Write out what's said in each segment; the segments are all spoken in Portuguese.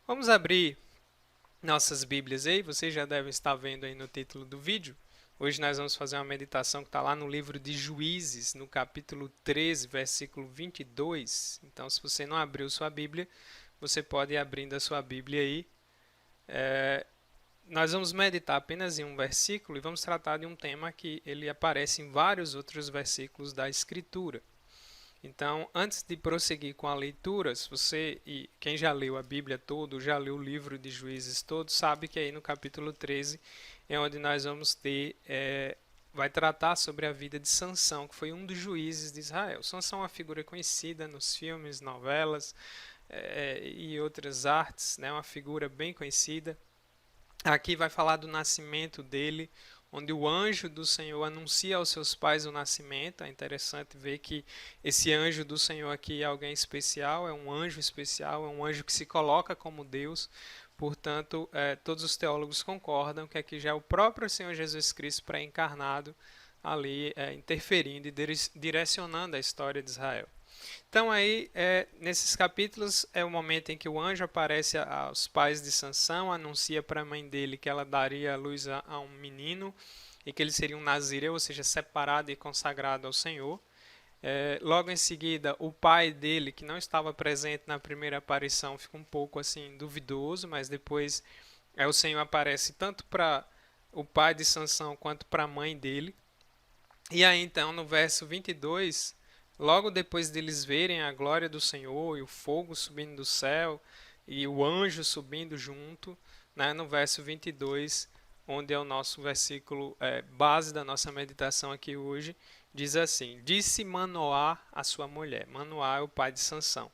Vamos abrir nossas Bíblias aí, vocês já devem estar vendo aí no título do vídeo. Hoje nós vamos fazer uma meditação que está lá no livro de Juízes, no capítulo 13, versículo 22. Então, se você não abriu sua Bíblia, você pode ir abrindo a sua Bíblia aí. Nós vamos meditar apenas em um versículo e vamos tratar de um tema que ele aparece em vários outros versículos da Escritura. Então, antes de prosseguir com a leitura, se você e quem já leu a Bíblia todo, já leu o livro de Juízes todo, sabe que aí no capítulo 13 é onde nós vamos ter, vai tratar sobre a vida de Sansão, que foi um dos juízes de Israel. Sansão é uma figura conhecida nos filmes, novelas e outras artes, né? Uma figura bem conhecida. Aqui vai falar do nascimento dele, onde o anjo do Senhor anuncia aos seus pais o nascimento. É interessante ver que esse anjo do Senhor aqui é alguém especial, é um anjo especial, é um anjo que se coloca como Deus. Portanto, todos os teólogos concordam que aqui já é o próprio Senhor Jesus Cristo pré-encarnado ali interferindo e direcionando a história de Israel. Então aí, nesses capítulos, é o momento em que o anjo aparece aos pais de Sansão, anuncia para a mãe dele que ela daria a luz a um menino e que ele seria um nazireu, ou seja, separado e consagrado ao Senhor. Logo em seguida, o pai dele, que não estava presente na primeira aparição, fica um pouco assim duvidoso, mas depois o Senhor aparece tanto para o pai de Sansão quanto para a mãe dele. E aí então, no verso 22, logo depois deles verem a glória do Senhor e o fogo subindo do céu e o anjo subindo junto, né, no verso 22, onde é o nosso versículo base da nossa meditação aqui hoje, diz assim: Disse Manoá a sua mulher. Manoá é o pai de Sansão: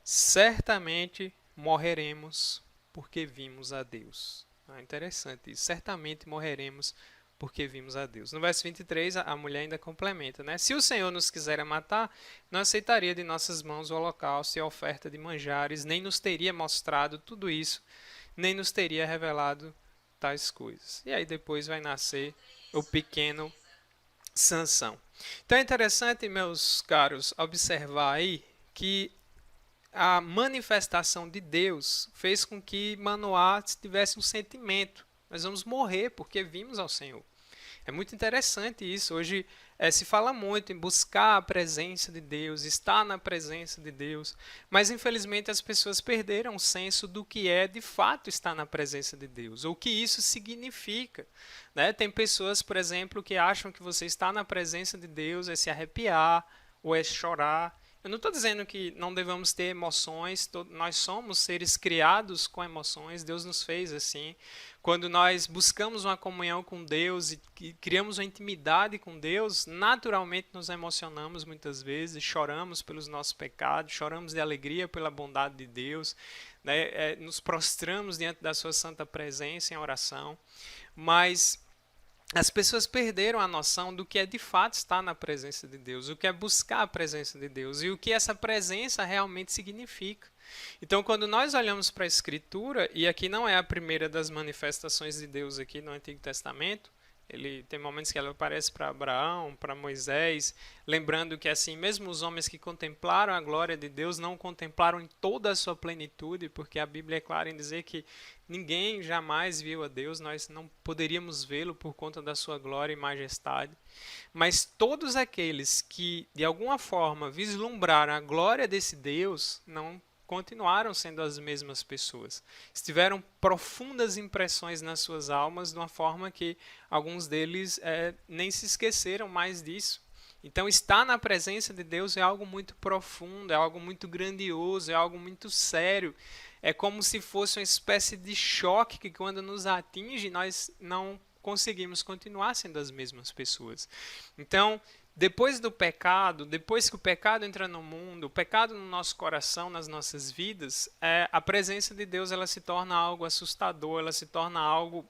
Certamente morreremos porque vimos a Deus. Interessante isso. Certamente morreremos porque vimos a Deus. No verso 23, a mulher ainda complementa, né? Se o Senhor nos quiser matar, não aceitaria de nossas mãos o holocausto e a oferta de manjares, nem nos teria mostrado tudo isso, nem nos teria revelado tais coisas. E aí depois vai nascer o pequeno Sansão. Então é interessante, meus caros, observar aí que a manifestação de Deus fez com que Manoá tivesse um sentimento. Nós vamos morrer porque vimos ao Senhor. É muito interessante isso. Hoje se fala muito em buscar a presença de Deus, estar na presença de Deus, mas infelizmente as pessoas perderam o senso do que é de fato estar na presença de Deus, ou o que isso significa. Né? Tem pessoas, por exemplo, que acham que você está na presença de Deus é se arrepiar ou é chorar. Eu não estou dizendo que não devemos ter emoções, nós somos seres criados com emoções, Deus nos fez assim. Quando nós buscamos uma comunhão com Deus e criamos uma intimidade com Deus, naturalmente nos emocionamos muitas vezes, choramos pelos nossos pecados, choramos de alegria pela bondade de Deus, né? Nos prostramos diante da sua santa presença em oração, mas as pessoas perderam a noção do que é de fato estar na presença de Deus, o que é buscar a presença de Deus e o que essa presença realmente significa. Então, quando nós olhamos para a Escritura, e aqui não é a primeira das manifestações de Deus aqui no Antigo Testamento, ele tem momentos que ela aparece para Abraão, para Moisés, lembrando que assim, mesmo os homens que contemplaram a glória de Deus não contemplaram em toda a sua plenitude, porque a Bíblia é clara em dizer que ninguém jamais viu a Deus, nós não poderíamos vê-lo por conta da sua glória e majestade. Mas todos aqueles que de alguma forma vislumbraram a glória desse Deus não continuaram sendo as mesmas pessoas. Tiveram profundas impressões nas suas almas, de uma forma que alguns deles nem se esqueceram mais disso. Então, estar na presença de Deus é algo muito profundo, é algo muito grandioso, é algo muito sério. É como se fosse uma espécie de choque que, quando nos atinge, nós não conseguimos continuar sendo as mesmas pessoas. Então, depois do pecado, depois que o pecado entra no mundo, o pecado no nosso coração, nas nossas vidas, a presença de Deus ela se torna algo assustador, ela se torna algo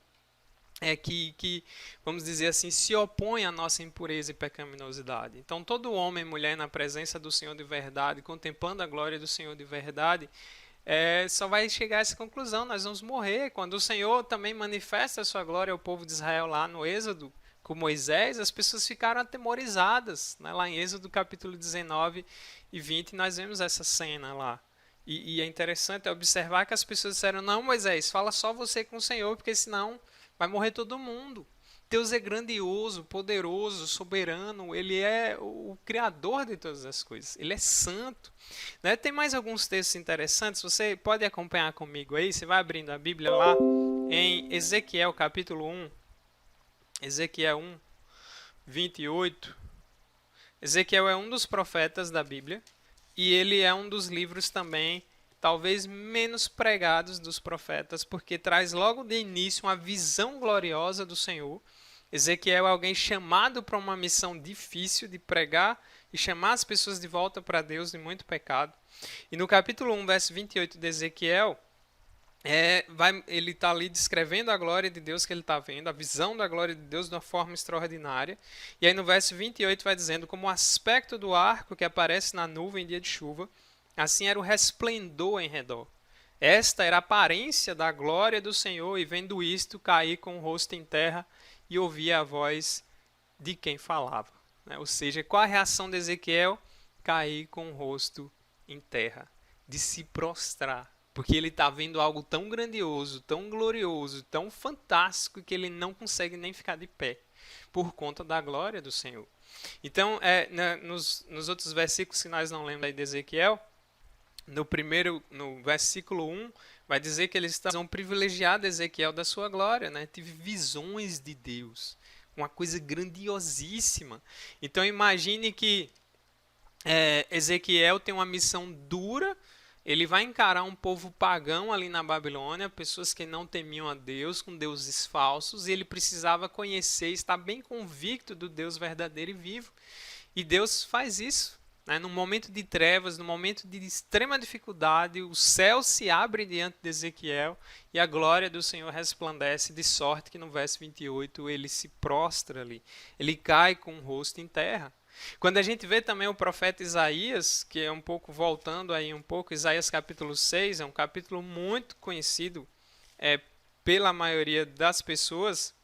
vamos dizer assim, se opõe à nossa impureza e pecaminosidade. Então, todo homem e mulher na presença do Senhor de verdade, contemplando a glória do Senhor de verdade, só vai chegar a essa conclusão: nós vamos morrer. Quando o Senhor também manifesta a sua glória ao povo de Israel lá no Êxodo, com Moisés, as pessoas ficaram atemorizadas. Né? Lá em Êxodo capítulo 19 e 20, nós vemos essa cena lá. E é interessante observar que as pessoas disseram: não, Moisés, fala só você com o Senhor, porque senão vai morrer todo mundo. Deus é grandioso, poderoso, soberano, ele é o criador de todas as coisas, ele é santo. Né? Tem mais alguns textos interessantes, você pode acompanhar comigo aí, você vai abrindo a Bíblia lá em Ezequiel capítulo 1, Ezequiel 1, 28. Ezequiel é um dos profetas da Bíblia e ele é um dos livros também talvez menos pregados dos profetas, porque traz logo de início uma visão gloriosa do Senhor. Ezequiel é alguém chamado para uma missão difícil de pregar e chamar as pessoas de volta para Deus de muito pecado. E no capítulo 1, verso 28 de Ezequiel, ele está ali descrevendo a glória de Deus que ele está vendo, a visão da glória de Deus de uma forma extraordinária. E aí no verso 28 vai dizendo: como o aspecto do arco que aparece na nuvem em dia de chuva, assim era o resplendor em redor. Esta era a aparência da glória do Senhor, e vendo isto, caí com o rosto em terra e ouvi a voz de quem falava. Ou seja, qual a reação de Ezequiel? Cair com o rosto em terra, de se prostrar. Porque ele está vendo algo tão grandioso, tão glorioso, tão fantástico, que ele não consegue nem ficar de pé, por conta da glória do Senhor. Então, nos outros versículos que nós não lemos aí de Ezequiel, no versículo 1, vai dizer que eles estavam privilegiados, Ezequiel, da sua glória, né? Tive visões de Deus, uma coisa grandiosíssima. Então imagine que Ezequiel tem uma missão dura, ele vai encarar um povo pagão ali na Babilônia, pessoas que não temiam a Deus, com deuses falsos, e ele precisava conhecer, estar bem convicto do Deus verdadeiro e vivo. E Deus faz isso. No momento de trevas, no momento de extrema dificuldade, o céu se abre diante de Ezequiel e a glória do Senhor resplandece, de sorte que no verso 28 ele se prostra ali, ele cai com o rosto em terra. Quando a gente vê também o profeta Isaías, que é um pouco voltando aí um pouco, Isaías capítulo 6, é um capítulo muito conhecido pela maioria das pessoas.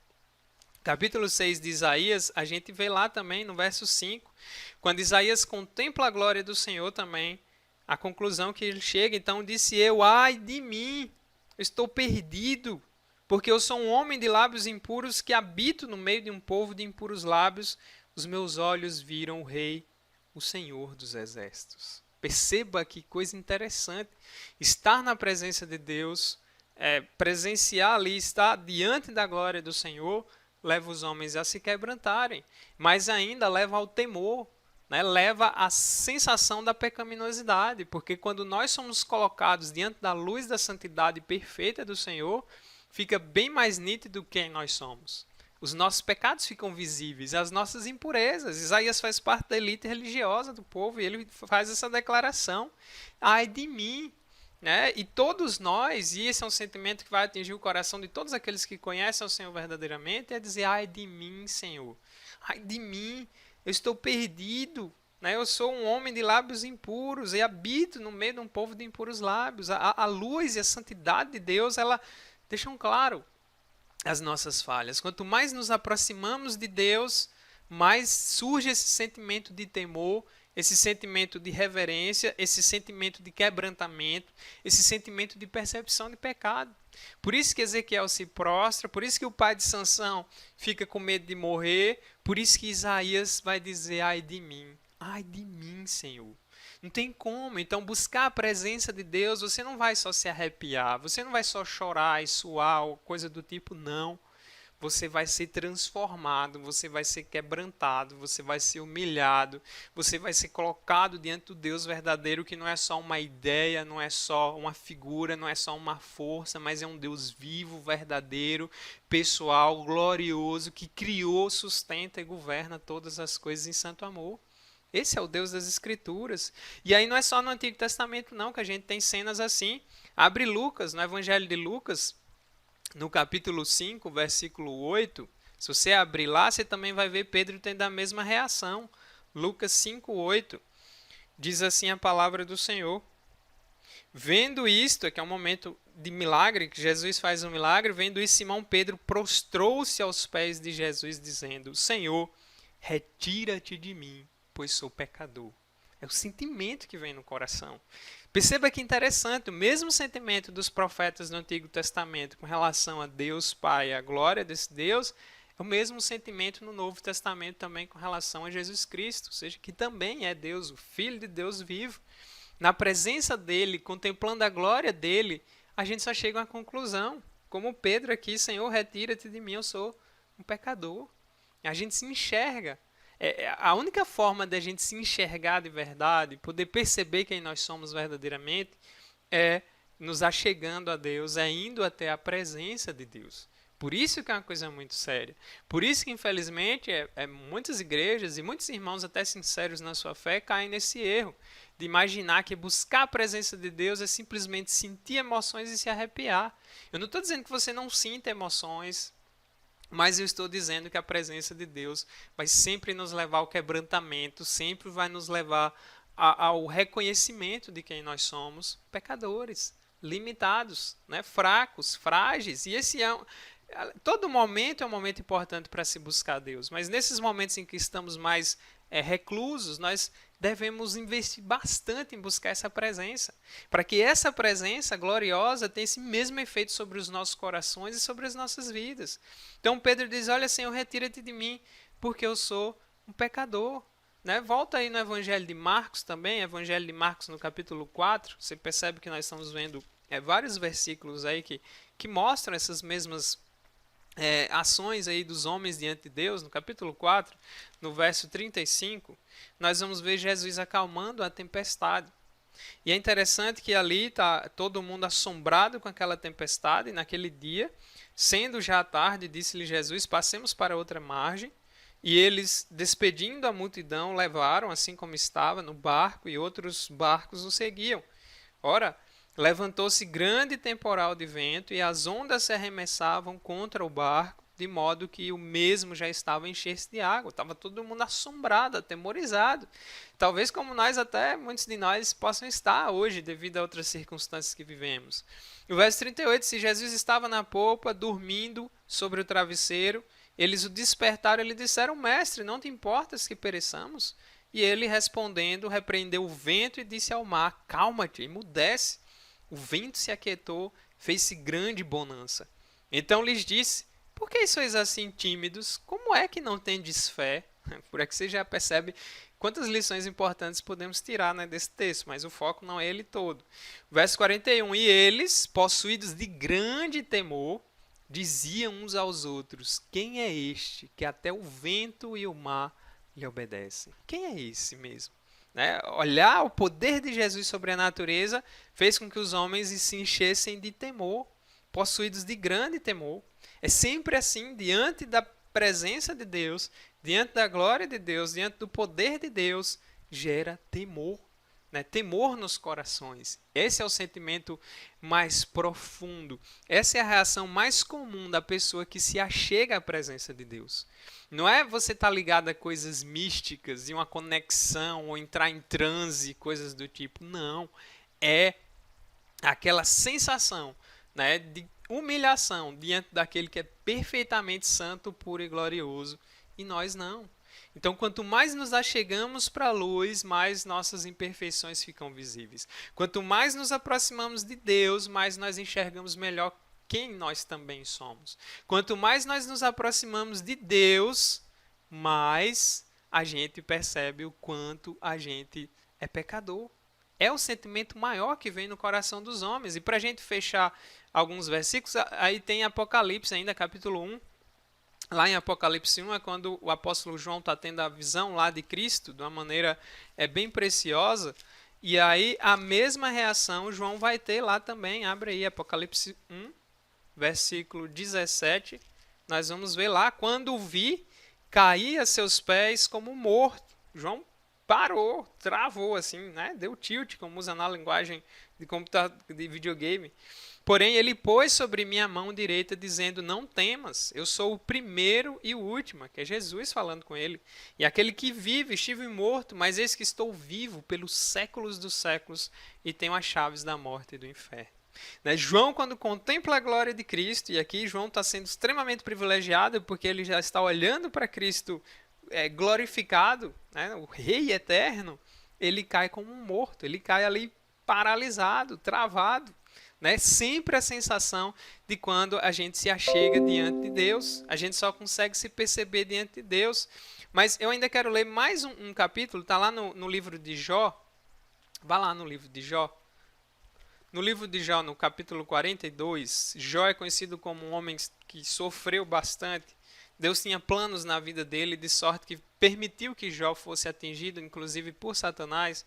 Capítulo 6 de Isaías, a gente vê lá também no verso 5, quando Isaías contempla a glória do Senhor também, a conclusão que ele chega: então disse eu, ai de mim, eu estou perdido, porque eu sou um homem de lábios impuros que habito no meio de um povo de impuros lábios, os meus olhos viram o Rei, o Senhor dos Exércitos. Perceba que coisa interessante, estar na presença de Deus, presenciar ali, estar diante da glória do Senhor, leva os homens a se quebrantarem, mas ainda leva ao temor, leva à sensação da pecaminosidade, porque quando nós somos colocados diante da luz da santidade perfeita do Senhor, fica bem mais nítido quem nós somos. Os nossos pecados ficam visíveis, as nossas impurezas. Isaías faz parte da elite religiosa do povo e ele faz essa declaração: ai de mim. E todos nós, e esse é um sentimento que vai atingir o coração de todos aqueles que conhecem o Senhor verdadeiramente, é dizer: ai de mim, Senhor, ai de mim, eu estou perdido, eu sou um homem de lábios impuros e habito no meio de um povo de impuros lábios. A luz e a santidade de Deus, ela deixam claro as nossas falhas. Quanto mais nos aproximamos de Deus, mais surge esse sentimento de temor, esse sentimento de reverência, esse sentimento de quebrantamento, esse sentimento de percepção de pecado. Por isso que Ezequiel se prostra, por isso que o pai de Sansão fica com medo de morrer, por isso que Isaías vai dizer: ai de mim, Senhor. Não tem como. Então, buscar a presença de Deus, você não vai só se arrepiar, você não vai só chorar e suar ou coisa do tipo, não. Você vai ser transformado, você vai ser quebrantado, você vai ser humilhado, você vai ser colocado diante do Deus verdadeiro, que não é só uma ideia, não é só uma figura, não é só uma força, mas é um Deus vivo, verdadeiro, pessoal, glorioso, que criou, sustenta e governa todas as coisas em santo amor. Esse é o Deus das Escrituras. E aí não é só no Antigo Testamento não que a gente tem cenas assim. Abre Lucas, no Evangelho de Lucas, no capítulo 5, versículo 8. Se você abrir lá, você também vai ver Pedro tendo a mesma reação. Lucas 5, 8. Diz assim a palavra do Senhor: vendo isto, que é um momento de milagre, que Jesus faz um milagre, vendo isso, Simão Pedro prostrou-se aos pés de Jesus, dizendo: Senhor, retira-te de mim, pois sou pecador. É o sentimento que vem no coração. Perceba que interessante, o mesmo sentimento dos profetas no Antigo Testamento com relação a Deus Pai, a glória desse Deus, é o mesmo sentimento no Novo Testamento também com relação a Jesus Cristo, ou seja, que também é Deus, o Filho de Deus vivo. Na presença dele, contemplando a glória dele, a gente só chega a uma conclusão. Como Pedro aqui, Senhor, retira-te de mim, eu sou um pecador. A gente se enxerga. A única forma de a gente se enxergar de verdade, poder perceber quem nós somos verdadeiramente, é nos achegando a Deus, é indo até a presença de Deus. Por isso que é uma coisa muito séria. Por isso que, infelizmente, muitas igrejas e muitos irmãos até sinceros na sua fé caem nesse erro de imaginar que buscar a presença de Deus é simplesmente sentir emoções e se arrepiar. Eu não estou dizendo que você não sinta emoções, mas eu estou dizendo que a presença de Deus vai sempre nos levar ao quebrantamento, sempre vai nos levar ao reconhecimento de quem nós somos, pecadores, limitados, né, fracos, frágeis. E todo momento é um momento importante para se buscar Deus, mas nesses momentos em que estamos mais reclusos, nós devemos investir bastante em buscar essa presença, para que essa presença gloriosa tenha esse mesmo efeito sobre os nossos corações e sobre as nossas vidas. Então Pedro diz, olha Senhor, retira-te de mim, porque eu sou um pecador. Né? Volta aí no Evangelho de Marcos também, Evangelho de Marcos no capítulo 4, você percebe que nós estamos vendo vários versículos aí que mostram essas mesmas ações aí dos homens diante de Deus. No capítulo 4, no verso 35, nós vamos ver Jesus acalmando a tempestade. E é interessante que ali está todo mundo assombrado com aquela tempestade. Naquele dia, sendo já tarde, disse-lhe Jesus, passemos para outra margem. E eles, despedindo a multidão, levaram, assim como estava, no barco, e outros barcos o seguiam. Ora, levantou-se grande temporal de vento, e as ondas se arremessavam contra o barco, de modo que o mesmo já estava a encher-se de água. Estava todo mundo assombrado, atemorizado. Talvez como nós até, muitos de nós, possam estar hoje, devido a outras circunstâncias que vivemos. O verso 38, se Jesus estava na popa, dormindo sobre o travesseiro, eles o despertaram e lhe disseram, mestre, não te importas que pereçamos? E ele, respondendo, repreendeu o vento e disse ao mar, calma-te, emudece. O vento se aquietou, fez-se grande bonança. Então lhes disse, por que sois assim tímidos? Como é que não tendes fé? Por aqui você já percebe quantas lições importantes podemos tirar, né, desse texto, mas o foco não é ele todo. Verso 41, e eles, possuídos de grande temor, diziam uns aos outros, quem é este que até o vento e o mar lhe obedecem? Quem é esse mesmo? Né? Olhar o poder de Jesus sobre a natureza fez com que os homens se enchessem de temor, possuídos de grande temor. É sempre assim, diante da presença de Deus, diante da glória de Deus, diante do poder de Deus, gera temor. Né? Temor nos corações. Esse é o sentimento mais profundo. Essa é a reação mais comum da pessoa que se achega à presença de Deus. Não é você estar ligado a coisas místicas e uma conexão ou entrar em transe, coisas do tipo. Não. É aquela sensação, né, de humilhação diante daquele que é perfeitamente santo, puro e glorioso. E nós não. Então, quanto mais nos achegamos para a luz, mais nossas imperfeições ficam visíveis. Quanto mais nos aproximamos de Deus, mais nós enxergamos melhor quem nós também somos. Quanto mais nós nos aproximamos de Deus, mais a gente percebe o quanto a gente é pecador. É o sentimento maior que vem no coração dos homens. E para a gente fechar alguns versículos, aí tem Apocalipse ainda, capítulo 1. Lá em Apocalipse 1 é quando o apóstolo João está tendo a visão lá de Cristo, de uma maneira bem preciosa. E aí a mesma reação João vai ter lá também. Abre aí Apocalipse 1, versículo 17. Nós vamos ver lá, quando o vi, caí a seus pés como morto. João parou, travou assim, né? Deu tilt, como usa na linguagem de computador, de videogame. Porém, ele pôs sobre minha mão direita, dizendo, não temas, eu sou o primeiro e o último, que é Jesus falando com ele. E aquele que vive, estive morto, mas eis que estou vivo pelos séculos dos séculos e tenho as chaves da morte e do inferno. Né? João, quando contempla a glória de Cristo, e aqui João está sendo extremamente privilegiado, porque ele já está olhando para Cristo glorificado, né? O Rei eterno, ele cai como um morto, ele cai ali paralisado, travado. Né? Sempre a sensação de quando a gente se achega diante de Deus, a gente só consegue se perceber diante de Deus. Mas eu ainda quero ler mais um capítulo, está lá no livro de Jó. Vá lá no livro de Jó. No livro de Jó, no capítulo 42, Jó é conhecido como um homem que sofreu bastante. Deus tinha planos na vida dele, de sorte que permitiu que Jó fosse atingido, inclusive por Satanás.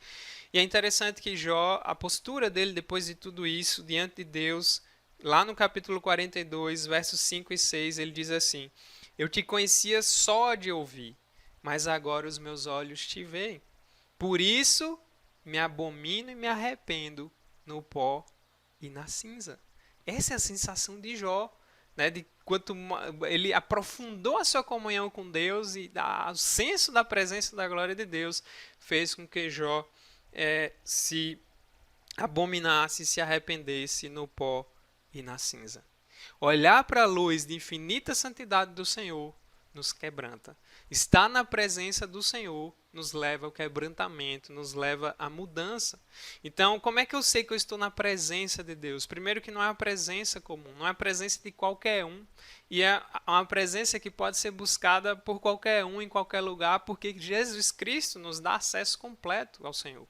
E é interessante que Jó, a postura dele depois de tudo isso, diante de Deus, lá no capítulo 42, versos 5 e 6, ele diz assim: Eu te conhecia só de ouvir, mas agora os meus olhos te veem. Por isso me abomino e me arrependo no pó e na cinza. Essa é a sensação de Jó, né? De quanto ele aprofundou a sua comunhão com Deus e o senso da presença da glória de Deus fez com que Jó se abominasse, se arrependesse no pó e na cinza. Olhar para a luz de infinita santidade do Senhor nos quebranta. Estar na presença do Senhor nos leva ao quebrantamento, nos leva à mudança. Então, como é que eu sei que eu estou na presença de Deus? Primeiro que não é uma presença comum, não é a presença de qualquer um, e é uma presença que pode ser buscada por qualquer um, em qualquer lugar, porque Jesus Cristo nos dá acesso completo ao Senhor.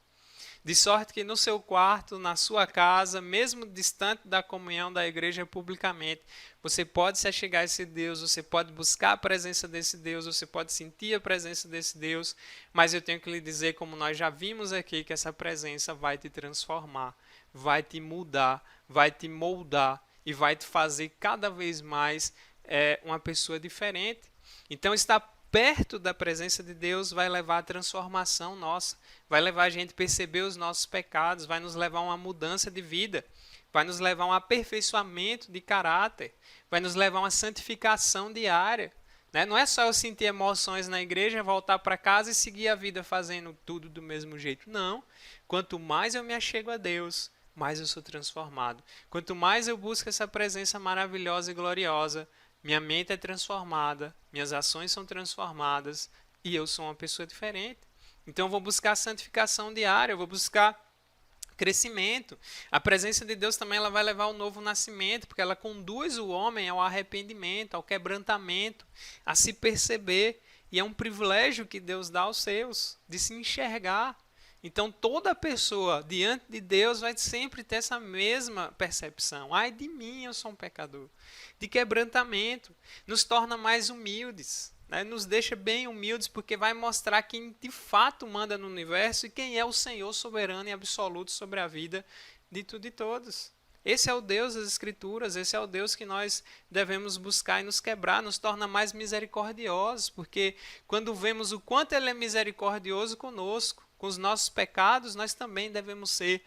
De sorte que no seu quarto, na sua casa, mesmo distante da comunhão da igreja publicamente, você pode se achegar a esse Deus, você pode buscar a presença desse Deus, você pode sentir a presença desse Deus, mas eu tenho que lhe dizer, como nós já vimos aqui, que essa presença vai te transformar, vai te mudar, vai te moldar e vai te fazer cada vez mais uma pessoa diferente. Então, está perto da presença de Deus vai levar à transformação nossa, vai levar a gente a perceber os nossos pecados, vai nos levar a uma mudança de vida, vai nos levar a um aperfeiçoamento de caráter, vai nos levar a uma santificação diária. Né? Não é só eu sentir emoções na igreja, voltar para casa e seguir a vida fazendo tudo do mesmo jeito. Não. Quanto mais eu me achego a Deus, mais eu sou transformado. Quanto mais eu busco essa presença maravilhosa e gloriosa, minha mente é transformada, minhas ações são transformadas e eu sou uma pessoa diferente. Então eu vou buscar santificação diária, eu vou buscar crescimento. A presença de Deus também ela vai levar ao novo nascimento, porque ela conduz o homem ao arrependimento, ao quebrantamento, a se perceber. E é um privilégio que Deus dá aos seus, de se enxergar. Então toda pessoa diante de Deus vai sempre ter essa mesma percepção. Ai de mim, eu sou um pecador. De quebrantamento, nos torna mais humildes, né? Nos deixa bem humildes porque vai mostrar quem de fato manda no universo e quem é o Senhor soberano e absoluto sobre a vida de tudo e todos. Esse é o Deus das Escrituras, esse é o Deus que nós devemos buscar e nos quebrar, nos torna mais misericordiosos, porque quando vemos o quanto Ele é misericordioso conosco, com os nossos pecados, nós também devemos ser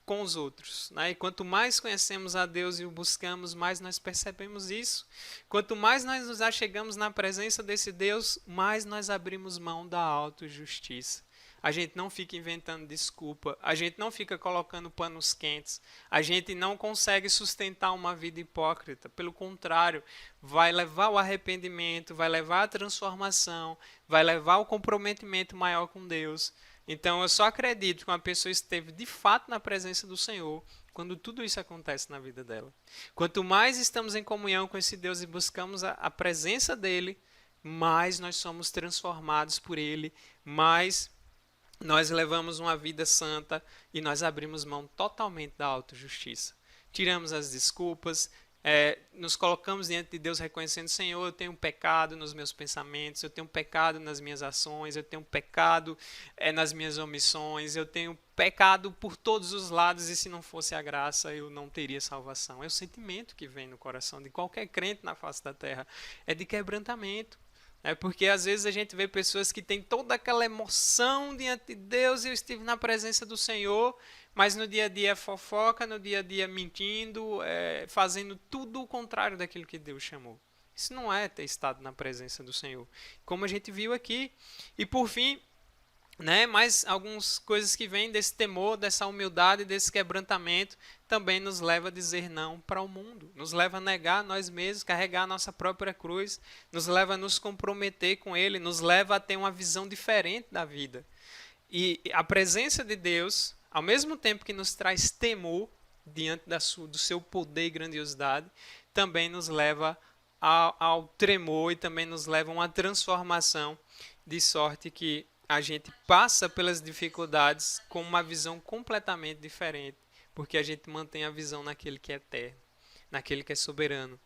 com os outros. Né? E quanto mais conhecemos a Deus e o buscamos, mais nós percebemos isso. Quanto mais nós nos achegamos na presença desse Deus, mais nós abrimos mão da autojustiça. A gente não fica inventando desculpa, a gente não fica colocando panos quentes, a gente não consegue sustentar uma vida hipócrita. Pelo contrário, vai levar ao arrependimento, vai levar à transformação, vai levar ao comprometimento maior com Deus. Então eu só acredito que uma pessoa esteve de fato na presença do Senhor quando tudo isso acontece na vida dela. Quanto mais estamos em comunhão com esse Deus e buscamos a presença dele, mais nós somos transformados por ele, mais nós levamos uma vida santa e nós abrimos mão totalmente da autojustiça. Tiramos as desculpas, nos colocamos diante de Deus reconhecendo: Senhor, eu tenho pecado nos meus pensamentos, eu tenho pecado nas minhas ações, eu tenho pecado nas minhas omissões, eu tenho pecado por todos os lados e se não fosse a graça eu não teria salvação. É o sentimento que vem no coração de qualquer crente na face da terra, é de quebrantamento. Porque às vezes a gente vê pessoas que têm toda aquela emoção diante de Deus e eu estive na presença do Senhor, mas no dia a dia é fofoca, no dia a dia mentindo, fazendo tudo o contrário daquilo que Deus chamou. Isso não é ter estado na presença do Senhor, como a gente viu aqui. E por fim, mais algumas coisas que vêm desse temor, dessa humildade, desse quebrantamento, também nos leva a dizer não para o mundo, nos leva a negar nós mesmos, carregar a nossa própria cruz, nos leva a nos comprometer com Ele, nos leva a ter uma visão diferente da vida. E a presença de Deus, ao mesmo tempo que nos traz temor diante do seu poder e grandiosidade, também nos leva ao tremor e também nos leva a uma transformação, de sorte que a gente passa pelas dificuldades com uma visão completamente diferente, porque a gente mantém a visão naquele que é eterno, naquele que é soberano,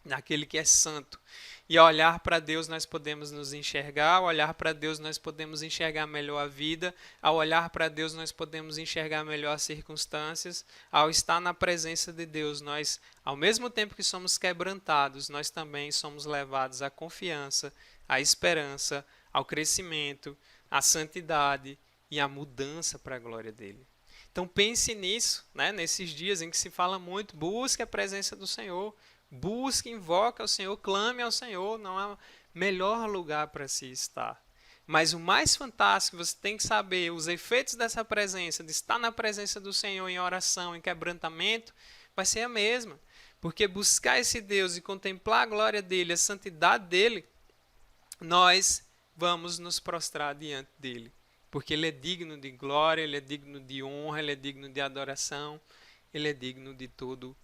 naquele que é santo. E ao olhar para Deus nós podemos nos enxergar, ao olhar para Deus nós podemos enxergar melhor a vida, ao olhar para Deus nós podemos enxergar melhor as circunstâncias, ao estar na presença de Deus, nós, ao mesmo tempo que somos quebrantados, nós também somos levados à confiança, à esperança, ao crescimento, à santidade e à mudança para a glória dele. Então pense nisso, né? Nesses dias em que se fala muito, busque a presença do Senhor, busque, invoque ao Senhor, clame ao Senhor, não há melhor lugar para se estar. Mas o mais fantástico, você tem que saber os efeitos dessa presença, de estar na presença do Senhor em oração, em quebrantamento, vai ser a mesma. Porque buscar esse Deus e contemplar a glória dele, a santidade dele, nós vamos nos prostrar diante dele. Porque ele é digno de glória, ele é digno de honra, ele é digno de adoração, ele é digno de todo